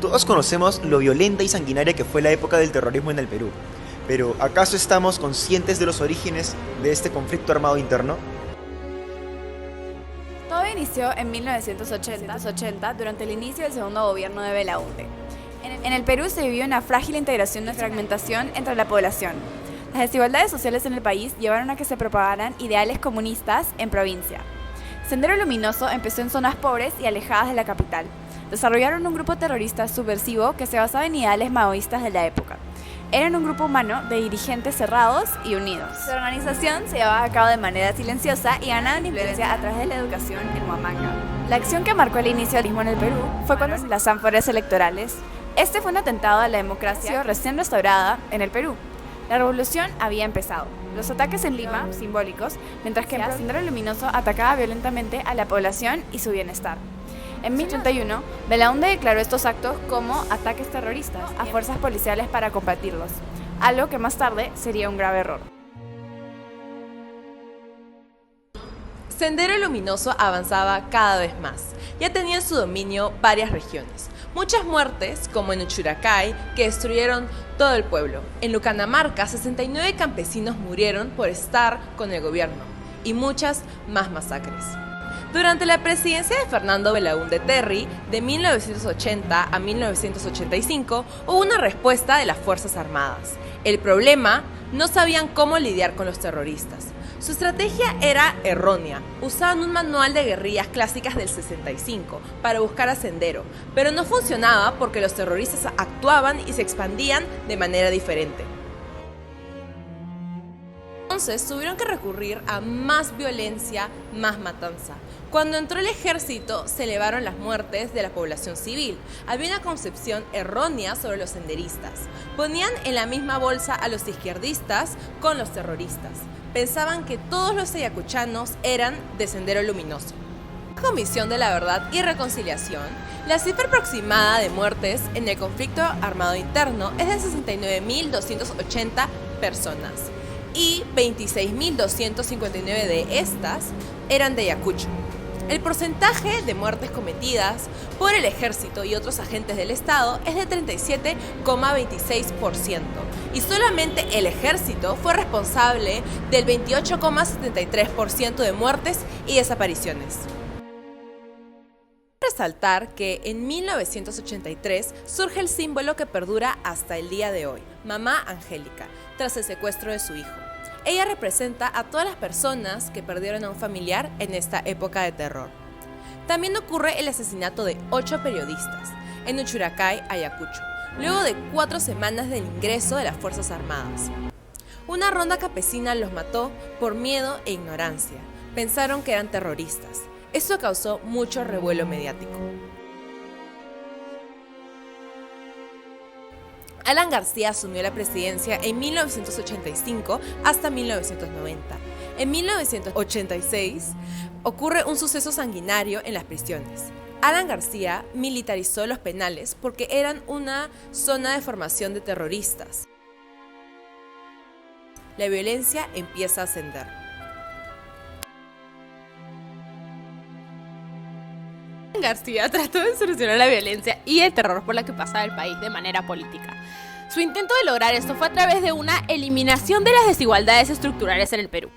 Todos conocemos lo violenta y sanguinaria que fue la época del terrorismo en el Perú, pero ¿acaso estamos conscientes de los orígenes de este conflicto armado interno? Todo inició en 1980 durante el inicio del segundo gobierno de Belaúnde. En el Perú se vivió una frágil integración y fragmentación entre la población. Las desigualdades sociales en el país llevaron a que se propagaran ideales comunistas en provincia. Sendero Luminoso empezó en zonas pobres y alejadas de la capital. Desarrollaron un grupo terrorista subversivo que se basaba en ideales maoístas de la época. Eran un grupo humano de dirigentes cerrados y unidos. Su organización se llevaba a cabo de manera silenciosa y ganaban influencia a través de la educación en Huamanga. La acción que marcó el inicio del terrorismo en el Perú fue cuando las ánforas electorales. Este fue un atentado a la democracia recién restaurada en el Perú. La revolución había empezado. Los ataques en Lima, simbólicos, mientras que Sendero Luminoso atacaba violentamente a la población y su bienestar. En 1981, Belaúnde declaró estos actos como ataques terroristas a fuerzas policiales para combatirlos, algo que más tarde sería un grave error. Sendero Luminoso avanzaba cada vez más. Ya tenía en su dominio varias regiones. Muchas muertes, como en Uchucracay, que destruyeron todo el pueblo. En Lucanamarca, 69 campesinos murieron por estar con el gobierno. Y muchas más masacres. Durante la presidencia de Fernando Belaúnde Terry, de 1980 a 1985, hubo una respuesta de las Fuerzas Armadas. El problema, no sabían cómo lidiar con los terroristas. Su estrategia era errónea. Usaban un manual de guerrillas clásicas del 65 para buscar a Sendero, pero no funcionaba porque los terroristas actuaban y se expandían de manera diferente. Entonces tuvieron que recurrir a más violencia, más matanza. Cuando entró el ejército, se elevaron las muertes de la población civil. Había una concepción errónea sobre los senderistas. Ponían en la misma bolsa a los izquierdistas con los terroristas. Pensaban que todos los ayacuchanos eran de Sendero Luminoso. La Comisión de la Verdad y Reconciliación, la cifra aproximada de muertes en el conflicto armado interno es de 69.280 personas. Y 26.259 de estas eran de Ayacucho. El porcentaje de muertes cometidas por el ejército y otros agentes del Estado es de 37,26% y solamente el ejército fue responsable del 28,73% de muertes y desapariciones. Resaltar que en 1983 surge el símbolo que perdura hasta el día de hoy, Mamá Angélica, tras el secuestro de su hijo. Ella representa a todas las personas que perdieron a un familiar en esta época de terror. También ocurre el asesinato de 8 periodistas en Uchucracay, Ayacucho, luego de 4 semanas del ingreso de las Fuerzas Armadas. Una ronda campesina los mató por miedo e ignorancia. Pensaron que eran terroristas. Eso causó mucho revuelo mediático. Alan García asumió la presidencia en 1985 hasta 1990. En 1986 ocurre un suceso sanguinario en las prisiones. Alan García militarizó los penales porque eran una zona de formación de terroristas. La violencia empieza a ascender. García trató de solucionar la violencia y el terror por la que pasaba el país de manera política. Su intento de lograr esto fue a través de una eliminación de las desigualdades estructurales en el Perú.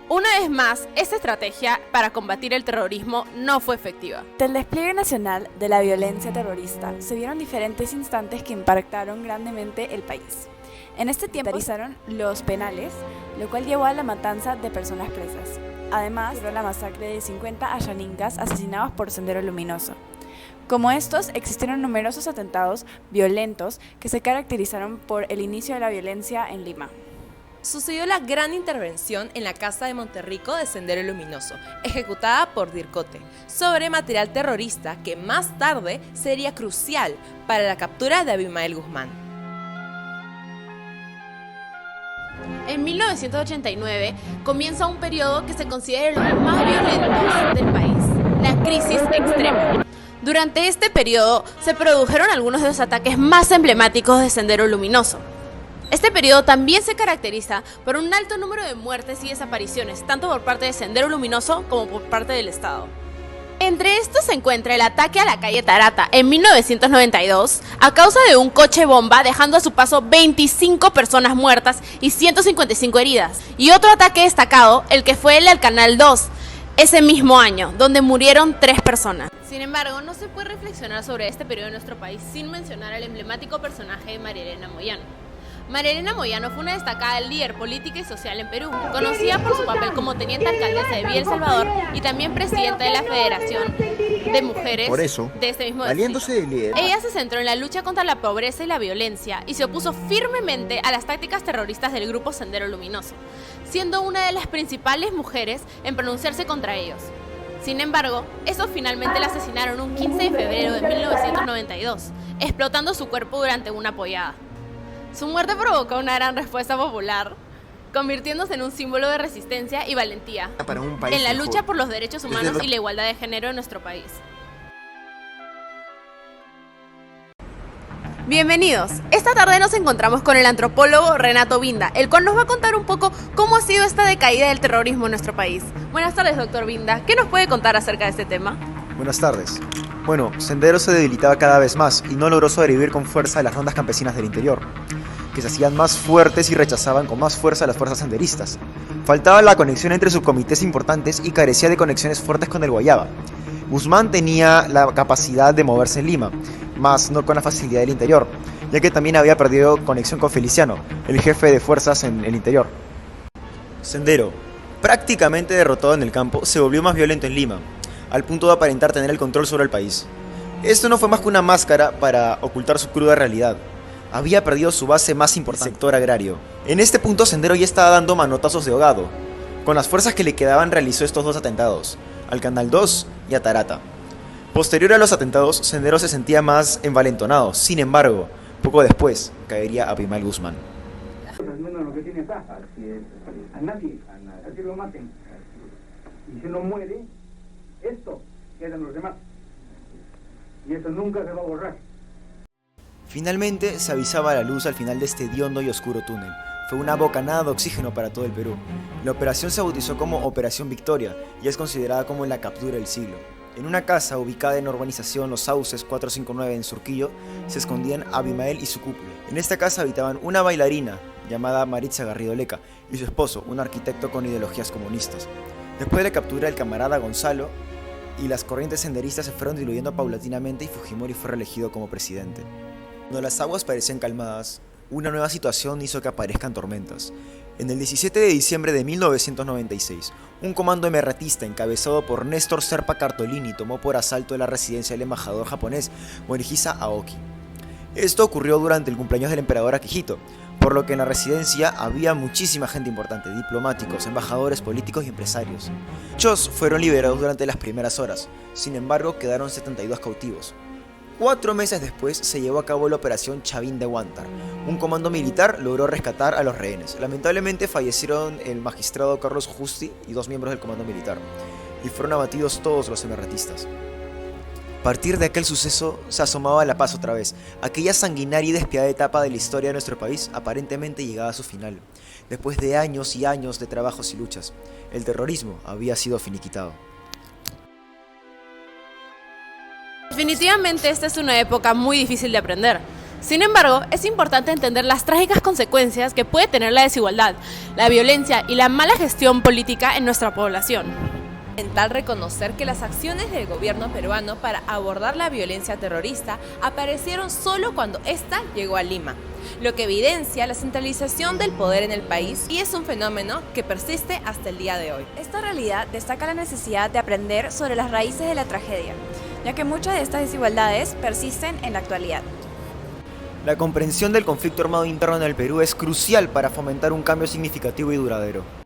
Una vez más, esta estrategia para combatir el terrorismo no fue efectiva. Del despliegue nacional de la violencia terrorista se vieron diferentes instantes que impactaron grandemente el país. En este tiempo se realizaron los penales, lo cual llevó a la matanza de personas presas. Además, hubo la masacre de 50 ayaninkas asesinados por Sendero Luminoso. Como estos, existieron numerosos atentados violentos que se caracterizaron por el inicio de la violencia en Lima. Sucedió la gran intervención en la casa de Monterrico de Sendero Luminoso, ejecutada por Dircote, sobre material terrorista que más tarde sería crucial para la captura de Abimael Guzmán. En 1989 comienza un periodo que se considera uno de los más violentos del país, la crisis extrema. Durante este periodo se produjeron algunos de los ataques más emblemáticos de Sendero Luminoso. Este periodo también se caracteriza por un alto número de muertes y desapariciones, tanto por parte de Sendero Luminoso como por parte del Estado. Entre estos se encuentra el ataque a la calle Tarata en 1992 a causa de un coche bomba dejando a su paso 25 personas muertas y 155 heridas. Y otro ataque destacado, el que fue el al Canal 2 ese mismo año, donde murieron 3 personas. Sin embargo, no se puede reflexionar sobre este periodo en nuestro país sin mencionar al emblemático personaje de María Elena Moyano. María Elena Moyano fue una destacada líder política y social en Perú, conocida por su papel como teniente alcaldesa de Villa El Salvador y también presidenta de la Federación de Mujeres Por eso, de este mismo valiéndose distrito. de líder. Ella se centró en la lucha contra la pobreza y la violencia y se opuso firmemente a las tácticas terroristas del grupo Sendero Luminoso, siendo una de las principales mujeres en pronunciarse contra ellos. Sin embargo, estos finalmente la asesinaron un 15 de febrero de 1992, explotando su cuerpo durante una pollada. Su muerte provocó una gran respuesta popular, convirtiéndose en un símbolo de resistencia y valentía Para un país en la mejor. lucha por los derechos humanos Desde y la igualdad de género en nuestro país. Bienvenidos. Esta tarde nos encontramos con el antropólogo Renato Binda, el cual nos va a contar un poco cómo ha sido esta decaída del terrorismo en nuestro país. Buenas tardes, doctor Binda. ¿Qué nos puede contar acerca de este tema? Buenas tardes. Bueno, Sendero se debilitaba cada vez más y no logró sobrevivir con fuerza a las rondas campesinas del interior, que se hacían más fuertes y rechazaban con más fuerza a las fuerzas senderistas. Faltaba la conexión entre subcomités importantes y carecía de conexiones fuertes con el Guayaba. Guzmán tenía la capacidad de moverse en Lima, mas no con la facilidad del interior, ya que también había perdido conexión con Feliciano, el jefe de fuerzas en el interior. Sendero, prácticamente derrotado en el campo, se volvió más violento en Lima, al punto de aparentar tener el control sobre el país. Esto no fue más que una máscara para ocultar su cruda realidad. Había perdido su base más importante, el sector agrario. En este punto Sendero ya estaba dando manotazos de ahogado. Con las fuerzas que le quedaban realizó estos 2 atentados, al Canal 2 y a Tarata. Posterior a los atentados, Sendero se sentía más envalentonado. Sin embargo, poco después caería Abimael Guzmán. Haciendo lo que tiene acá. Así es. A nadie, así lo maten. Y si no muere, esto queda en los demás. Y eso nunca se va a borrar. Finalmente se avisaba la luz al final de este hediondo y oscuro túnel. Fue una bocanada de oxígeno para todo el Perú. La operación se bautizó como Operación Victoria y es considerada como la captura del siglo. En una casa ubicada en la urbanización Los Sauces 459 en Surquillo, se escondían Abimael y su cúpula. En esta casa habitaban una bailarina llamada Maritza Garrido Leca y su esposo, un arquitecto con ideologías comunistas. Después de la captura del camarada Gonzalo y las corrientes senderistas se fueron diluyendo paulatinamente y Fujimori fue reelegido como presidente. Cuando las aguas parecían calmadas, una nueva situación hizo que aparezcan tormentas. En el 17 de diciembre de 1996, un comando emerratista encabezado por Néstor Serpa Cartolini tomó por asalto la residencia del embajador japonés Morihisa Aoki. Esto ocurrió durante el cumpleaños del emperador Akihito, por lo que en la residencia había muchísima gente importante, diplomáticos, embajadores, políticos y empresarios. Muchos fueron liberados durante las primeras horas, sin embargo quedaron 72 cautivos. 4 meses después se llevó a cabo la operación Chavín de Huántar. Un comando militar logró rescatar a los rehenes. Lamentablemente fallecieron el magistrado Carlos Justi y 2 miembros del comando militar, y fueron abatidos todos los emerratistas. A partir de aquel suceso se asomaba la paz otra vez. Aquella sanguinaria y despiadada etapa de la historia de nuestro país aparentemente llegaba a su final. Después de años y años de trabajos y luchas, el terrorismo había sido finiquitado. Definitivamente esta es una época muy difícil de aprender. Sin embargo, es importante entender las trágicas consecuencias que puede tener la desigualdad, la violencia y la mala gestión política en nuestra población. Es fundamental reconocer que las acciones del gobierno peruano para abordar la violencia terrorista aparecieron solo cuando ésta llegó a Lima, lo que evidencia la centralización del poder en el país y es un fenómeno que persiste hasta el día de hoy. Esta realidad destaca la necesidad de aprender sobre las raíces de la tragedia, ya que muchas de estas desigualdades persisten en la actualidad. La comprensión del conflicto armado interno en el Perú es crucial para fomentar un cambio significativo y duradero.